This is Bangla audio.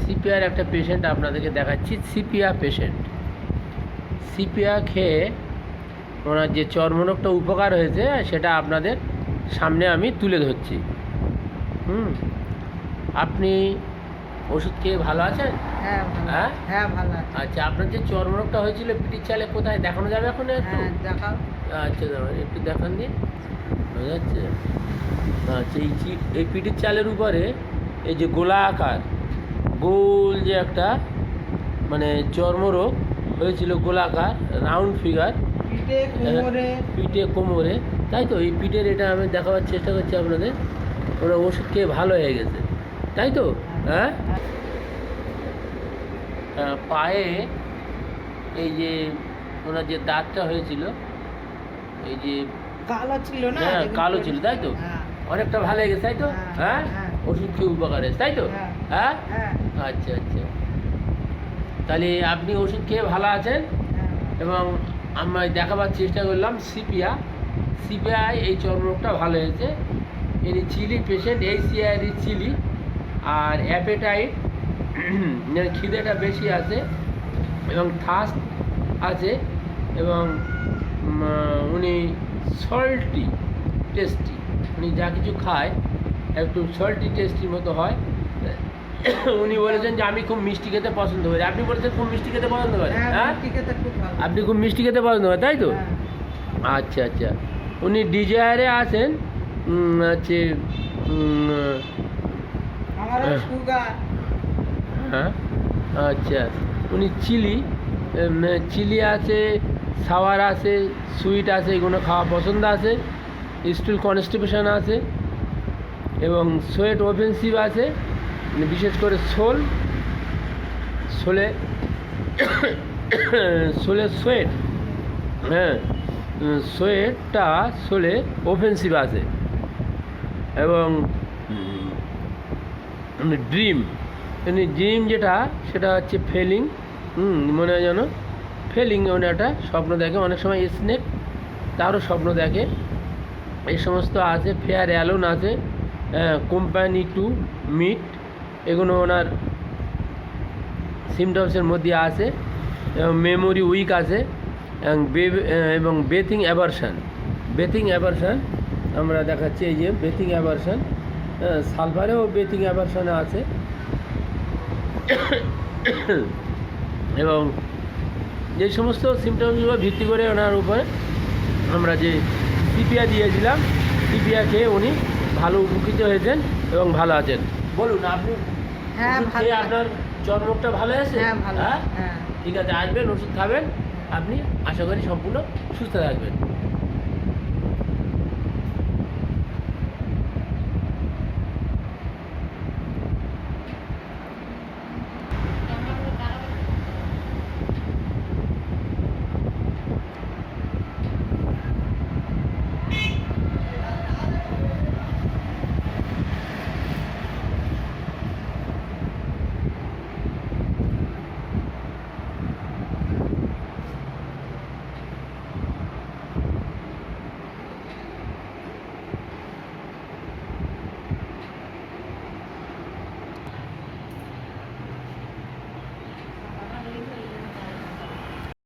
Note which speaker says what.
Speaker 1: সিপিআর একটা পেশেন্ট আপনাদেরকে দেখাচ্ছি। সিপিআর পেশেন্ট, সিপিআর খেয়ে ওনার যে চর্মরোগটা উপকার হয়েছে সেটা আপনাদের সামনে আমি তুলে ধরছি। আপনি ওষুধ খেয়ে ভালো আছেন?
Speaker 2: হ্যাঁ ভালো আছে।
Speaker 1: আচ্ছা, আপনার যে চর্মরোগটা হয়েছিল পিঠির চালে কোথায় দেখানো যাবে এখন একটু?
Speaker 2: দেখাও।
Speaker 1: আচ্ছা একটু দেখান দিন, বোঝা যাচ্ছে? আচ্ছা, এই পিঠির চালের উপরে এই যে গোলাকার গোল যে একটা মানে চর্মরোগ হয়েছিল, গোলাকার রাউন্ড ফিগার পিঠে কোমরে, তাই তো? এই পিঠের এটা আমি দেখাবার চেষ্টা করছি আপনাদের। ওরা ওষুধ খেয়ে ভালো হয়ে গেছে, তাই তো? হ্যাঁ, পায়ে এই যে ওনার যে দাঁতটা হয়েছিল, এই যে
Speaker 2: কালো ছিল না?
Speaker 1: হ্যাঁ কালো ছিল, তাই তো? অনেকটা ভালো হয়ে গেছে, তাই তো? হ্যাঁ, ওষুধ খেয়ে উপকার হয়েছে, তাই তো? হ্যাঁ, আচ্ছা আচ্ছা, তাহলে আপনি ওষুধ খেয়ে ভালো আছেন এবং আমি দেখাবার চেষ্টা করলাম সিপিআই এই চর্মরোগটা ভালো হয়েছে। এর চিলি পেশেন্ট, ACR চিলি আর অ্যাপেটাইট, খিদেটা বেশি আছে এবং থার্স্ট আছে এবং উনি সল্টি টেস্টি, উনি যা কিছু খায় একটু সল্টি টেস্টির মতো হয়। উনি বলেছেন যে আমি খুব মিষ্টি খেতে পছন্দ করি। আপনি বলেছেন খুব মিষ্টি খেতে পছন্দ করেন? হ্যাঁ, আপনি খুব মিষ্টি খেতে পছন্দ করেন, তাই তো? আচ্ছা আচ্ছা, উনি ডিজায়ারে আছেন হচ্ছে হ্যাঁ, আচ্ছা, উনি চিলি আছে, সাওয়ার আছে, সুইট আছে, এগুলো খাওয়া পছন্দ আছে। স্টুল কনস্টিপেশন আছে এবং সোয়েট অফেন্সিভ আছে, বিশেষ করে সোলে সোয়েট, হ্যাঁ সোলে অফেন্সিভ আছে এবং ড্রিম যেটা সেটা হচ্ছে ফেলিং, মনে হয় যেন ফেলিং, মানে একটা স্বপ্ন দেখে, অনেক সময় স্নেক তারও স্বপ্ন দেখে, এই সমস্ত আছে। ফেয়ার অ্যালোন আছে, কোম্পানি টু মিট, এগুলো ওনার সিমটমসের মধ্যে আছে এবং মেমোরি উইক আছে এবং বেথিং অ্যাভারশন আমরা দেখাচ্ছি। এই যে বেথিং অ্যাভারশন, সালফারেও বেথিং অ্যাভারশনে আছে এবং যে সমস্ত সিমটমসগুলো ভিত্তি করে ওনার উপরে আমরা যে সিপিআর দিয়েছিলাম, সিপিআর খেয়ে উনি ভালো উপকৃত হয়েছেন এবং ভালো আছেন। বলুন, আপনি খেয়ে আপনার চর্মরোগটা ভালো আছে? হ্যাঁ, ঠিক আছে, আসবেন, ওষুধ খাবেন, আপনি আশা করি সম্পূর্ণ সুস্থ থাকবেন।